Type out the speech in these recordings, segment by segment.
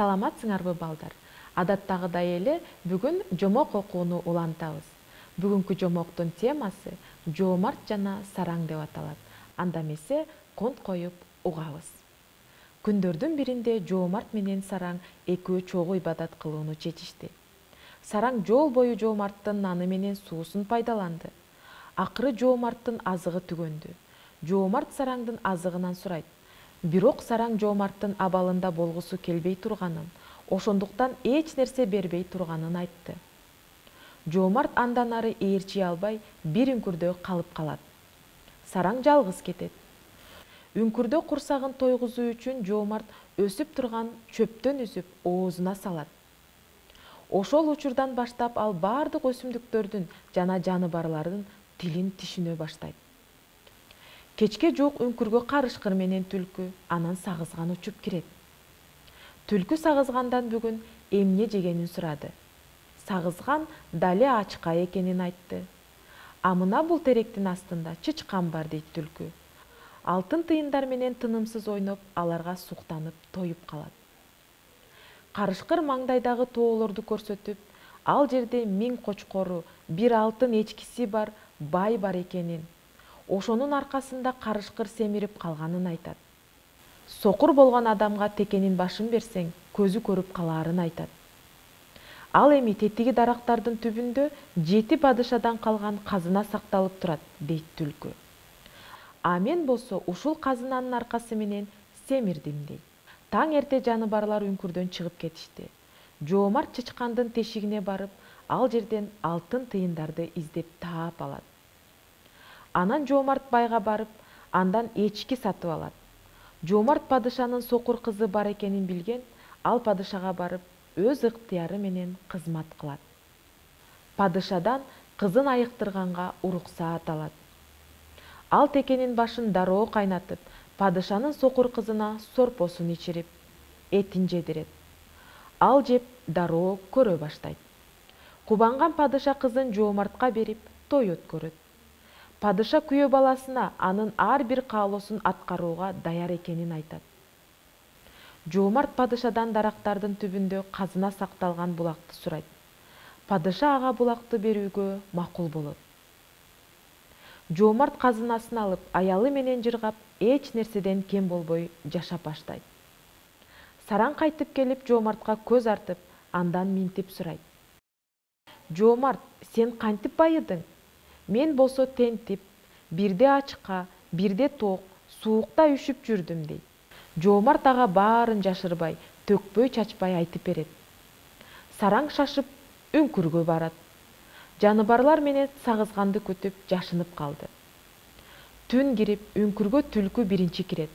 Саламатсыңарбы балдар? Адаттагыдай эле бүгүн жомок окууну улантабыз. Бүгүнкү жомоктун темасы жоомарт жана сараң деп аталат. Анда эмесе конт коюп угабыз. Күндөрдүн биринде жоомарт менен сараң экөө чогуу ибадат кылууну чечишти. Сараң жол бою жоомарттын наны менен суусун пайдаланды. Акыры жоомарттын азыгы түгөндү. Жоомарт сараңдын азыгынан сурайт. Бирок сараң жоомарттын абалында болгусу келбей турганын, ошондуктан эч нерсе бербей турганын айтты. Жоомарт андан ары ээрчий албай бир үңкүрдө калып калат. Сараң жалгыз кетет. Үңкүрдө курсагын тойгузуу үчүн жоомарт өсүп турган чөптөн үзүп оозуна салат. Ошол учурдан баштап ал бардык өсүмдүктөрдүн жана жаныбарлардын тилин түшүнө баштайт. Кечке жуук үңкүргө карышкыр менен түлкү, анан сагызган учуп кирет. Түлкү сагызгандан бүгүн эмне жегенин сурады. Сагызган дали ачка экенин айтты. А мына бул теректин астында чычкан бар дейт түлкү. Алтын тыйындар менен тынымсыз ойноп, аларга суктанып тоюп калат. Карышкыр маңдайдагы тоолорду көрсөтүп, ал жерде 1000 кочкору, бир алтын эчкиси бар бай бар экенин, ошонун аркасында карышкыр семирип калганын айтат. Сокур болгон адамга текенин башын берсең, көзү көрүп калаарын айтат. Ал эми тетиги дарактардын түбүндө 7 падышадан калган казына сакталып турат, дейт түлкү. А мен болсо ушул казынанын аркасы менен семирдим дейт. Таң эрте жаныбарлар үңкүрдөн чыгып кетишти. Жоомарт чычкандын тешигине барып, ал жерден алтын тыйындарды издеп таап алат. Анан жоомарт байга барып, андан эчки сатып алат. Жоомарт падышанын сокур кызы бар экенин билген, ал падышага барып, өз ыктыяры менен кызмат кылат. Падышадан кызын айыктырганга уруксаат алат. Ал текенин башын дароо кайнатып, падышанын сокур кызына сорпосун ичирип, этин жедирет. Ал жеп дароо көрө баштайт. Кубанган падыша кызын жоомартка берип, той өткөрөт. Падыша күйөө баласына анын ар бир каалоосун аткарууга даяр экенин айтат. Жоомарт падышадан дарактардын түбүндө казына сакталган булакты сурайт. Падыша ага булакты берүүгө макул болот. Жоомарт казынасын алып, аялы менен жыргап, эч нерседен кем болбой жашап баштайт. Сараң кайтып келип жоомартка көз артып, андан минтип сурайт. Жоомарт, сен кантип байыдың? Мен болсо тентип, бирде ачка, бирде тоок, суукта үшүп жүрдүм дейт. Жоомарт ага баарын жашырбай, төкпөй чачпай айтып берет. Сараң шашып үңкүргө барат. Жаныбарлар менен сагызганды күтүп жашынып калды. Түн кирип, үңкүргө түлкү биринчи кирет.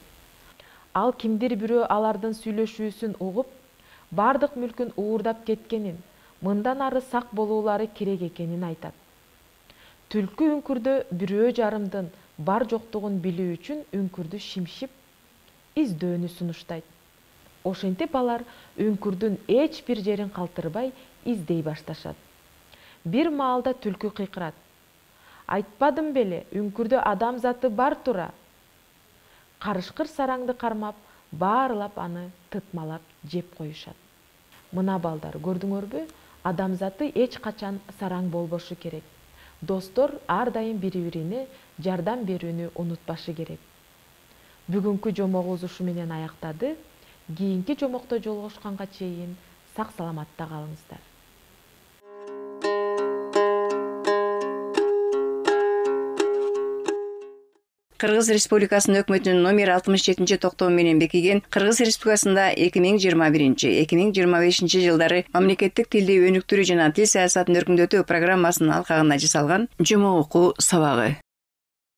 Ал кимдир бирөө алардын сүйлөшүүсүн угуп, бардык мүлкүн уурдап кеткенин, мындан ары сак болуулары керек экенин айтат. Түлкү үңкүрдө бирөө жарымдын бар жоктугун билүү үчүн үңкүрдү шимшип, издөөнү сунуштайт. Ошентип алар үңкүрдүн эч бир жерин калтырбай издей башташат. Бир маалда түлкү кыйкырат. Айтпадым беле, үңкүрдө адам заты бар тура. Карышкыр сараңды кармап, баарлап аны тытмалап жеп коюшат. Мына балдар, көрдүңөрбү? Адам заты эч качан сараң болбошу керек. Достор ар дайым бири-бирине жардам берүүнү унутпашы керек. Бүгүнкү жомогубуз ушу менен аяктады. Кийинки жомокто жолугушканга чейин сак саламатта калыңыздар. Кыргыз Республикасынын өкмөтүнүн номер 67-токтому менен бекиген Кыргыз Республикасында 2021-2025 жылдары мамлекеттик тилди өнүктүрүү жана тил саясатын өркүндөтүү программасынын алкагында жасалган жомок окуу сабагы.